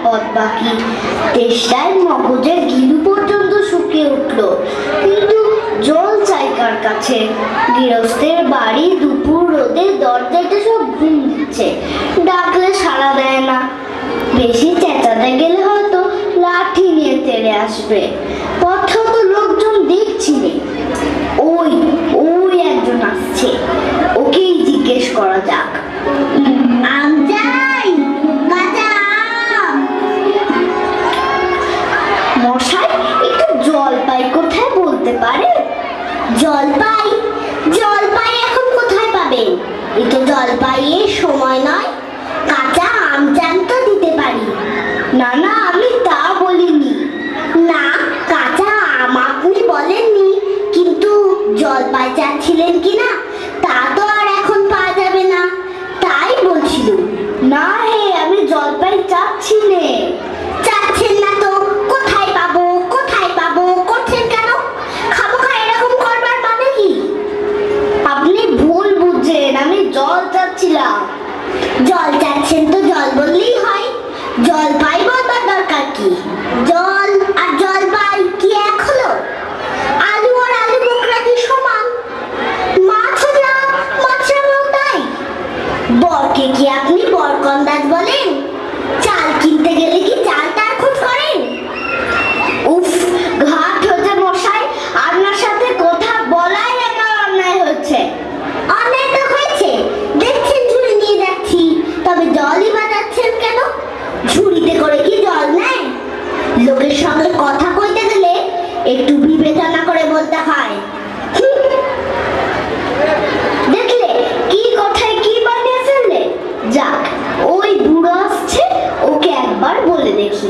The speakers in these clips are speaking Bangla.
পথ বাকি। তেষ্টায় মগজের গিলু পর্যন্ত শুকিয়ে উঠল, কিন্তু জল চাই কার কাছে? গৃহস্থের বাড়ি, দুপুর রোদে দরজাটা সব ঘুম দিচ্ছে, ডাকলে সাড়া দেয় না। বেশি চেঁচাতে গেলে হয়তো লাঠি নিয়ে তেড়ে আসবে। পথে তো লোকজন দেখছি নে। ওই ওই একজন আসছে, ওকেই জিজ্ঞেস করা যাক। আম চাই, কাঁচা আম। মশাই, একটু জলপাই কোথায় বলতে পারে? জলপাই? জলপাই এখন কোথায় পাবেন? এ তো জলপাইয়ের সময় নয়। কাঁচা আম চান তো দিতে পারি। না না, আমি তা বলিনি। না, কাঁচা আম আপনি বলেননি, কিন্তু জলপাই চাচ্ছিলেন কিনা তা তো আর এখন পাওয়া যাবে না, তাই বলছিলাম। না হে, আমি জলপাই চাচ্ছি নে। চাচ্ছেন না তো কোথায় পাবো, কোথায় পাবো করছেন কেন? খামোখা এরকম করবার মানে কি? আপনি ভুল বুঝছেন, আমি জল চাচ্ছিলাম। জল চাচ্ছেন তো জল বললেই হয়, জল পাই বলবার দরকার কি? জল আর জল পাই কি এক হলো? আলু আর আলু বোকরা কি সমান? মাছও যা, মাছরাও তাই। বরকে কি আপনি বরকন্দাজ বলেন? চাল কিনতে গেলে কি চাল তার খোঁজ করেন? উফ, ঘাট হচ্ছে মশাই, আপনার সাথে কথা বলাই আমার অন্যায় হচ্ছে। অন্যায় তো হয়েছে, দেখছেন ঝুড়ি নিয়ে যাচ্ছি, তবে জলই বাজাচ্ছেন কেন? ঝুড়িতে করে কি জল নেয়? লোকের সঙ্গে কথা কইতে গেলে একটু বিবেচনা করে বলতে হয়। দেখলে কি কথায় কি বানিয়ে ফেললে। যাক, ওই বুড়ো আসছে, ওকে একবার বলে দেখি।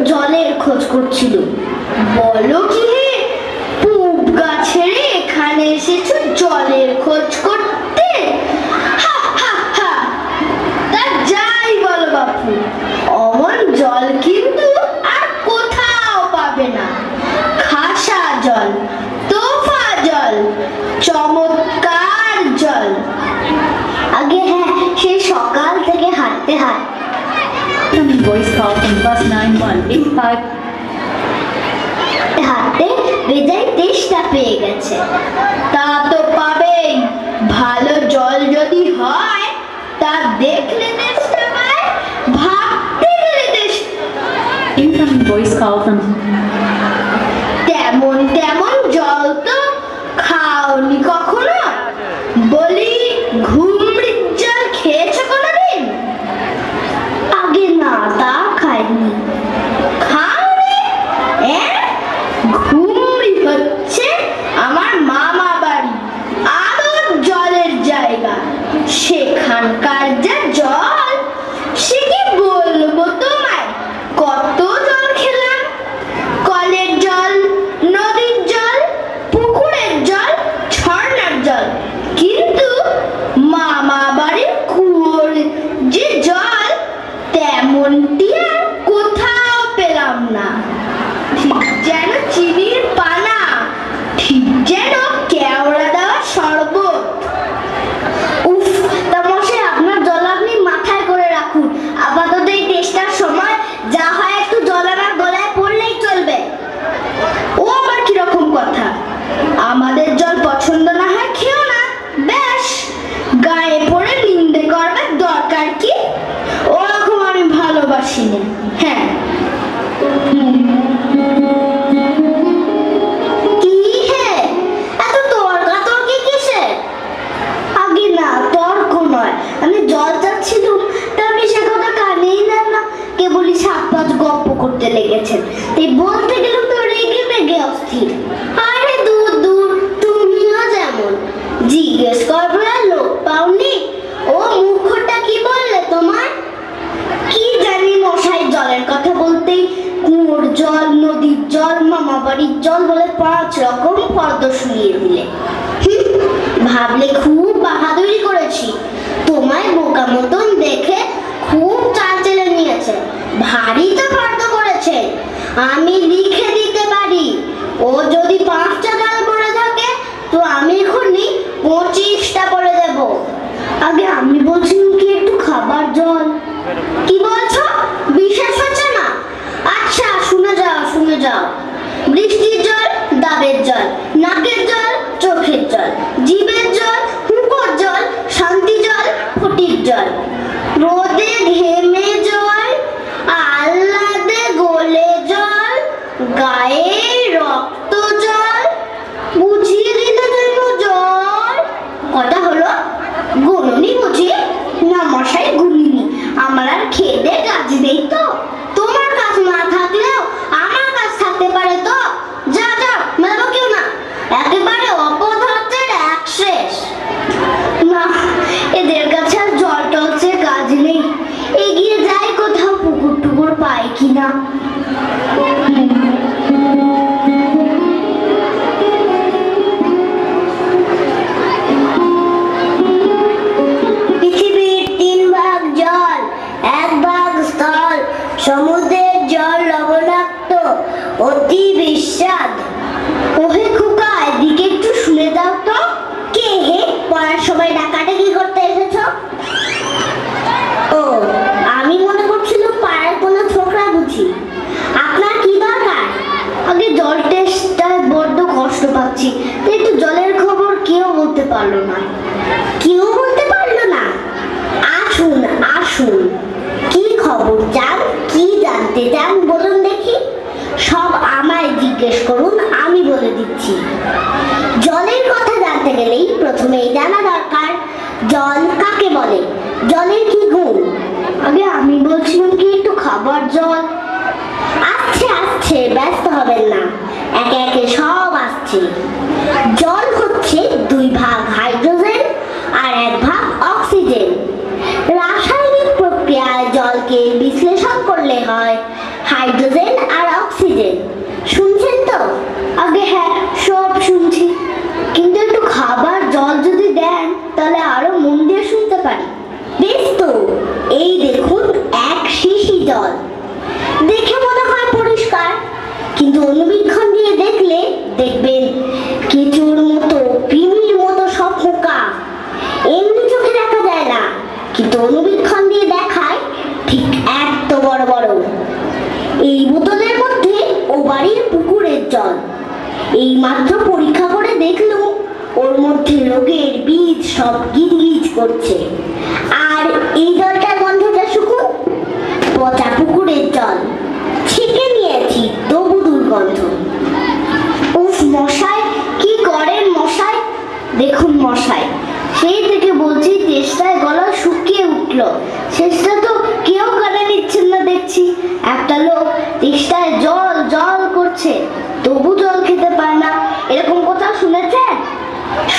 জলের খোঁজ করছিল। বলো কি হে, পুব গাছের এখানে এসেছো জলের খোঁজ করতে? হা হা হা। তা যাই বলো বাপু, অমন জল কিন্তু আর কোথাও পাবে না। খাসা জল, তোফা জল, চমৎকার জল। আগে হ্যাঁ, সেই সকাল থেকে হাঁটতে হাঁটতে voice call from +9185 হাতে বেজায় তেষ্টা পেয়ে গেছে। তা তো পাবেই, ভালো জল যদি হয় তা দেখলে তেষ্টা পায়, ভাবতে গেলে তেষ্টা। incoming voice call from তেমন তেমন জল তো খাওনি কখনো? বলি, ঘুমড়ির জল খেয়েছো কোনোদিন? আগে না, তা খাইনি। খাওনি? ঘুমড়ি হচ্ছে আমার মামা বাড়ি, আদর জলের জায়গা। সেখানকার যা জল, সে কি বলবো তোমায়। কত জল খেলাম, কলের জল, নদীর জল, পুকুরের জল, ঝর্ণার জল, কিন্তু মামা বাড়ির কুয়োর যে জল, তেমনটি আর কোথাও পেলাম না। ঠিক যেন চিনির পানা, ঠিক যেন কেওড়া দেওয়া শরবত। উফ, তা মশাই, আপনার জল আপনি মাথায় করে রাখুন। আপাতত এই টেস্টার সময় যা হয় একটু জল আমার গলায় পড়লেই চলবে। ও আবার কিরকম কথা? আমাদের জল পছন্দ না হয় খেও না, বেশ। গায়ে পড়ে নিন্দে করবার দরকার কি? ওরকম আমি ভালোবাসি না। হ্যাঁ, কি হে, এত তর্কাতর্কি কিসের? আগে না, তর্ক নয়, আমি জল চাচ্ছিলুম, তা আমি সে কথা কানেই নেন না, কেবলই সাত পাঁচ গপ্প করতে লেগেছেন। এই বলতে গেলাম তো রেগে মেগে অস্থির। আরে দূর দূর, তুমিও যেমন। জিজ্ঞেস করবার লোক পাওনি? ও মুখটা কি বললে তোমার? কি জানি মশাই, জলের কথা বলতেই কুয়োর জল, নদীর জল, মামা বাড়ির জল বলে 5 রকম ফর্দ শুনিয়ে দিলে। ভাবলে খুব বাহাদুরি করেছি, তোমায় বোকা বোকা মতন দেখে খুব চাল চেলে নিয়েছে। ভারী তো ফর্দ করেছে, আমি লিখে দিতে পারি। ও যদি 5টা জল পড়ে থাকে তো আমি এখনই 25টা করে দেব। আগে আমি বলছিলাম কি একটু খাবার জল। কি বলছো? বিশ্বাস হচ্ছে না? আচ্ছা শুনে যাও, শুনে যাও। বৃষ্টির জল ডাবের জল, নাকের জল চোখের জল, জিভের জল হুঁকোর জল, শান্তি জল ফুটির জল, রোদে ঘেমে জল, আহ্লাদে গলে জল, গায়ে রক্ত জল, বুঝিয়ে দিলে জন্য জল। কটা হলো? গুনুনি বুঝি? না মশাই গুনিনি, আমার আর খেতে কাজ নেই তো। তোমার কাজ না থাকলেও আমার কাজ থাকতে পারে তো। যা যা মেলাবো কেউ না, একেবারে অপদার্থের এক শেষ। না, এদের কাছে আর জল টলছে কাজ নেই। এগিয়ে যাই কোথাও পুকুর টুকুর পাই কিনা। পৃথিবীর 3 ভাগ জল, 1 ভাগ স্থল। সমুদ্রের জল লবণাক্ত, অতি বিস্বাদ। ওহে খোকা, এদিকে একটু শুনে দাও তো। কে হে? পড়ার সময় ডাকাডাকি করতে এসেছো? ও, আমি মনে করছিলাম পাড়ার কোনো ছোকরা বুঝি। আপনার কি দরকার? আগে জল টেস্টটায় বড্ড কষ্ট পাচ্ছি, তাই একটু জলের খবর কেউ বলতে পারলো না। কেউ বলতে পারলো না? আসুন আসুন, কি খবর চান, কি জানতে চান বলুন দেখি। সব আমায় জিজ্ঞেস করুন, আমি বলে দিচ্ছি। জলের কথা জানতে গেলেই প্রথমেই জানা দরকার জল কাকে বলে, জলের কি গুণ। আগে আমি বলছিলাম কি একটু খাবার জল। আসছে আসছে, ব্যস্ত হবেন না, একে একে সব আসছে। জল হচ্ছে 2 ভাগ হাইড্রোজেন আর 1 ভাগ অক্সিজেন। রাসায়নিক প্রক্রিয়ায় জলকে বিশ্লেষণ করলে হয় হাইড্রোজেন আর অক্সিজেন। শুনছেন তো? আগে হ্যাঁ, সব শুনছি, কিন্তু একটু খাবার জল যদি দেন তাহলে আরো মন দিয়ে শুনতে পারি। বেশ তো, এই দেখুন 1 শিশি জল। দেখে মনে হয় পরিষ্কার, কিন্তু অনুবীক্ষণ দিয়ে দেখলে দেখবেন কেঁচোর মতো, কৃমির মতো সব পোকা। এমনি চোখে দেখা যায় না, কিন্তু অনুবীক্ষণ দিয়ে দেখায় ঠিক এত বড় বড়। এই বোতলের মধ্যে ও বাড়ির পুকুরের জল। এই মাত্র পরীক্ষা করে দেখলো ওর মধ্যে রোগের বীজ সব গিজগিজ করছে। আর এই জলটার গন্ধটা শুকুন, পচা পুকুরের জল। ছেঁকে নিয়েছি তবু দুর্গন্ধ। উফ মশাই, কি করেন মশাই? দেখুন মশাই, সেই থেকে বলছি তেষ্টায় গলা শুকিয়ে উঠলো। শেষটা তো কেউ কানে নিচ্ছেন না দেখছি। একটা লোক তেষ্টায় জল জল করছে, তবু জল খেতে পায় না, এরকম কথা শুনেছেন?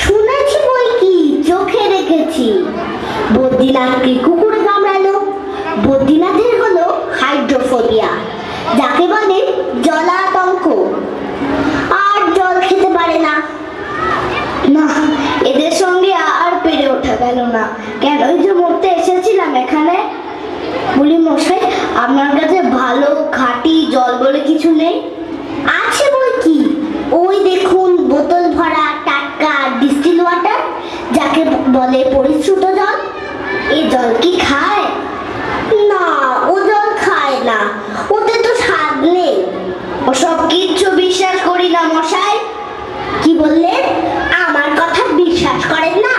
শুনেছি বই কি, চোখে দেখেছি। বদ্রীনাথকে কুকুরে কামড়ালো। বদ্রীনাথের হলো হাইড্রোফোবিয়া, যাকে বলে জলাতঙ্ক, আর জল খেতে পারে না। না, এদের সঙ্গে আর পেরে ওঠা গেল না। কেনই যে মরতে এসেছিলাম এখানে। বলি মশাই, আপনার কাছে ভালো খাঁটি জল বলে কিছু নেই? আছে বই কি, ওই দেখুন বোতল ভরা টাটকা ডিস্টিল ওয়াটার, যাকে বলে পরিশ্রুত জল। এই জল কি খায়? না, ও জল খায় না, ওতে তো স্বাদ নেই। ওসব কিচ্ছু বিশ্বাস করি না মশাই। কি বললেন? আমার কথা বিশ্বাস করেন না?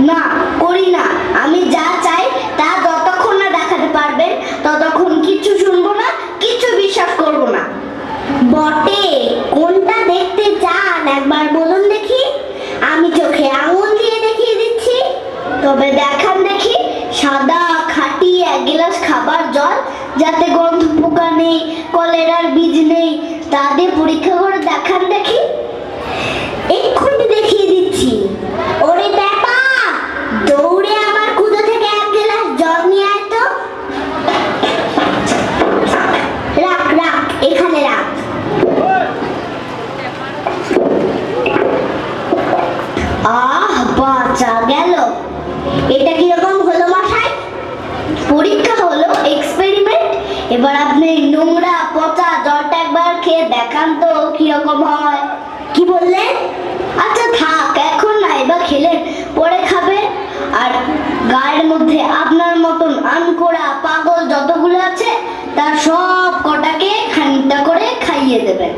না, করি না। আমি যা চাই তা যতক্ষণ না দেখাতে পারবেন ততক্ষণ কিচ্ছু শুনবো না, কিচ্ছু বিশ্বাস করব না। বটে, কোনটা দেখতে চান একবার বলুন দেখি, আমি চোখে আঙুল দিয়ে দেখিয়ে দিচ্ছি। তবে দেখান দেখি সাদা খাঁটি 1 গ্লাস খাবার জল, যাতে গন্ধ পোকা নেই, কলেরার বীজ নেই, তা দিয়ে পরীক্ষা করে দেখান দেখি। এক্ষুনি দেখিয়ে দিচ্ছি। ওরে ব্যাপা, দৌড়ে আমার কুদো থেকে 1 গ্লাস জল নিয়ে আয় তো। রাখ রাখ, এখানে রাখ। আহ, বাঁচা গেল। এটা কিরকম হলো পরীক্ষা হলো এক্সপেরিমেন্ট। এবার আপনি নোংরা পচা জলটা একবার খেয়ে দেখান তো কিরকম হয়। কি বললেন? আচ্ছা থাক, এখন না, এবার খেলেন, পরে খাবেন। আর গায়ের মধ্যে আপনার মতন আনকোড়া পাগল যতগুলো আছে তার সব কটাকে খানিকটা করে খাইয়ে দেবেন।